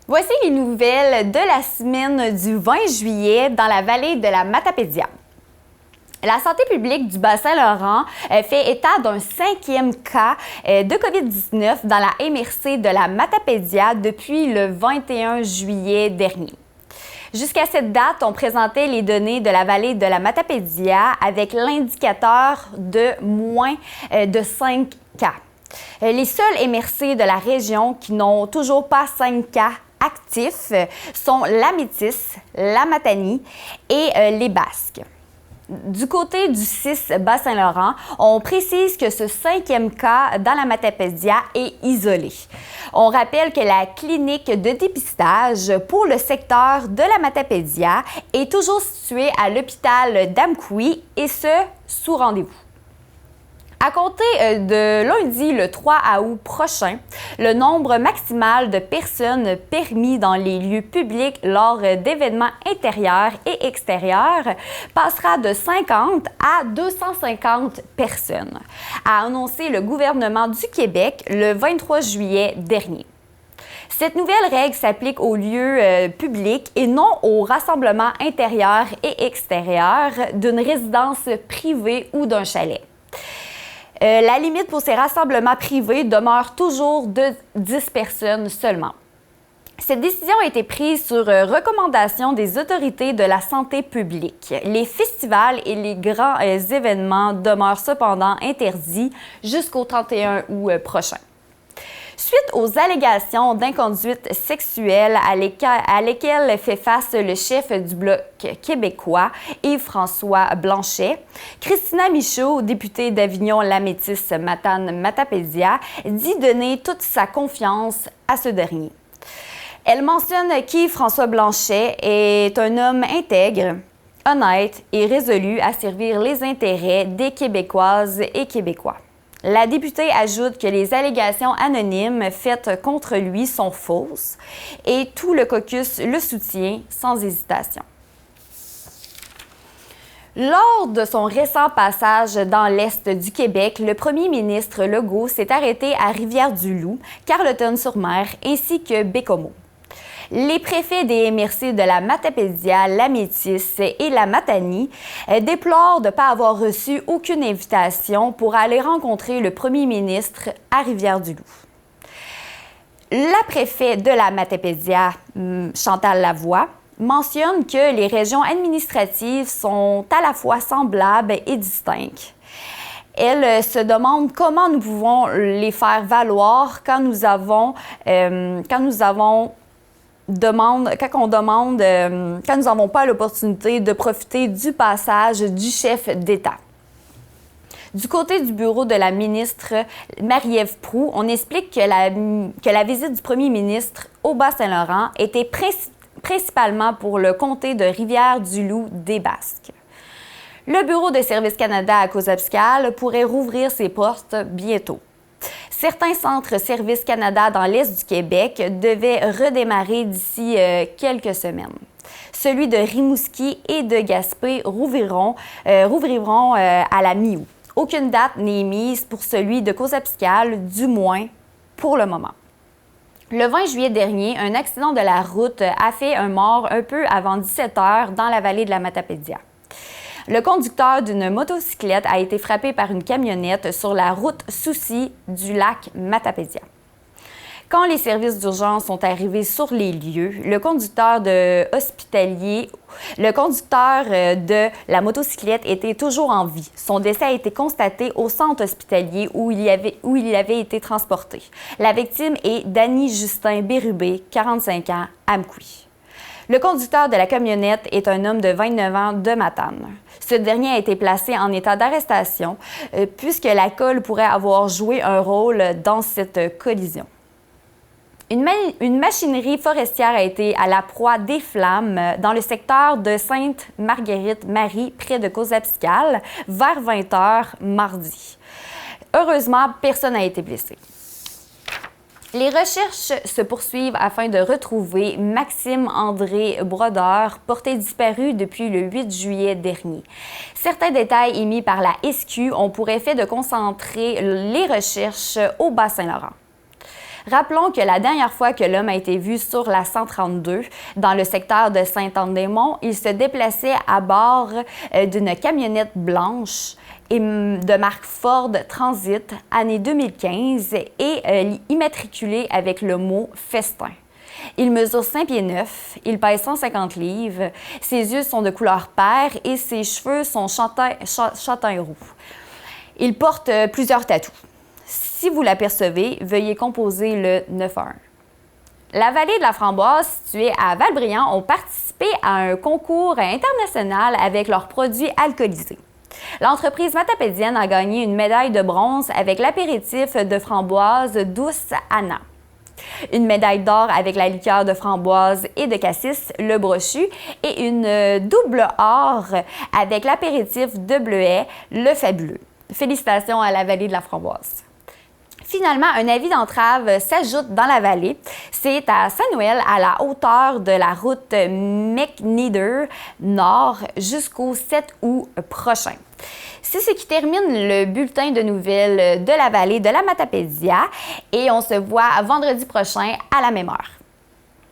Voici les nouvelles de la semaine du 20 juillet dans la vallée de la Matapédia. La santé publique du Bas-Saint-Laurent fait état d'un 5e cas de COVID-19 dans la MRC de la Matapédia depuis le 21 juillet dernier. Jusqu'à cette date, on présentait les données de la vallée de la Matapédia avec l'indicateur de moins de 5 cas. Les seuls MRC de la région qui n'ont toujours pas 5 cas actifs sont la Métis, la Matanie et les Basques. Du côté du 6 Bas-Saint-Laurent, on précise que ce 5e cas dans la Matapédia est isolé. On rappelle que la clinique de dépistage pour le secteur de la Matapédia est toujours située à l'hôpital d'Amqui et ce, sous rendez-vous. À compter de lundi, le 3 août prochain, le nombre maximal de personnes permis dans les lieux publics lors d'événements intérieurs et extérieurs passera de 50 à 250 personnes, a annoncé le gouvernement du Québec le 23 juillet dernier. Cette nouvelle règle s'applique aux lieux publics et non aux rassemblements intérieurs et extérieurs d'une résidence privée ou d'un chalet. La limite pour ces rassemblements privés demeure toujours de 10 personnes seulement. Cette décision a été prise sur recommandation des autorités de la santé publique. Les festivals et les grands événements demeurent cependant interdits jusqu'au 31 août prochain. Suite aux allégations d'inconduite sexuelle à lesquelles fait face le chef du Bloc québécois, Yves-François Blanchet, Christina Michaud, députée d'Avignon-Lamétis-Matane-Matapédia, dit donner toute sa confiance à ce dernier. Elle mentionne qu'Yves-François Blanchet est un homme intègre, honnête et résolu à servir les intérêts des Québécoises et Québécois. La députée ajoute que les allégations anonymes faites contre lui sont fausses et tout le caucus le soutient sans hésitation. Lors de son récent passage dans l'Est du Québec, le premier ministre Legault s'est arrêté à Rivière-du-Loup, Carleton-sur-Mer ainsi que Bécomo. Les préfets des MRC de la Matapédia, la Métis et la Matanie déplorent de ne pas avoir reçu aucune invitation pour aller rencontrer le premier ministre à Rivière-du-Loup. La préfète de la Matapédia, Chantal Lavoie, mentionne que les régions administratives sont à la fois semblables et distinctes. Elle se demande comment nous pouvons les faire valoir quand nous n'avons pas l'opportunité de profiter du passage du chef d'État. Du côté du bureau de la ministre Marie-Ève Proulx, on explique que la visite du premier ministre au Bas-Saint-Laurent était principalement pour le comté de Rivière-du-Loup des Basques. Le bureau de Service Canada à Cozapiscale pourrait rouvrir ses portes bientôt. Certains centres Service Canada dans l'Est du Québec devaient redémarrer d'ici quelques semaines. Celui de Rimouski et de Gaspé rouvriront à la mi-août. Aucune date n'est émise pour celui de Cozapiscale, du moins pour le moment. Le 20 juillet dernier, un accident de la route a fait un mort un peu avant 17 heures dans la vallée de la Matapédia. Le conducteur d'une motocyclette a été frappé par une camionnette sur la route Soucy du lac Matapédia. Quand les services d'urgence sont arrivés sur les lieux, le conducteur de la motocyclette était toujours en vie. Son décès a été constaté au centre hospitalier où il avait été transporté. La victime est Danny Justin Bérubé, 45 ans, Amqui. Le conducteur de la camionnette est un homme de 29 ans de Matane. Ce dernier a été placé en état d'arrestation puisque l'alcool pourrait avoir joué un rôle dans cette collision. Une machinerie forestière a été à la proie des flammes dans le secteur de Sainte-Marguerite-Marie, près de Cozapiscale, vers 20 h mardi. Heureusement, personne n'a été blessé. Les recherches se poursuivent afin de retrouver Maxime-André Brodeur, porté disparu depuis le 8 juillet dernier. Certains détails émis par la SQ ont pour effet de concentrer les recherches au Bas-Saint-Laurent. Rappelons que la dernière fois que l'homme a été vu sur la 132, dans le secteur de Sainte-Anne-des-Monts, il se déplaçait à bord d'une camionnette blanche et de marque Ford Transit, année 2015, et immatriculé avec le mot « festin ». Il mesure 5 pieds 9, il pèse 150 livres, ses yeux sont de couleur paire et ses cheveux sont châtain roux. Il porte plusieurs tatous. Si vous l'apercevez, veuillez composer le 911. La vallée de la Framboise, située à Valbriand, ont participé à un concours international avec leurs produits alcoolisés. L'entreprise matapédienne a gagné une médaille de bronze avec l'apéritif de framboise douce Anna, une médaille d'or avec la liqueur de framboise et de cassis, le brochu, et une double or avec l'apéritif de bleuet, le fabuleux. Félicitations à la vallée de la Framboise. Finalement, un avis d'entrave s'ajoute dans la vallée. C'est à Saint-Noël, à la hauteur de la route McNider Nord jusqu'au 7 août prochain. C'est ce qui termine le bulletin de nouvelles de la vallée de la Matapédia et on se voit vendredi prochain à la même heure.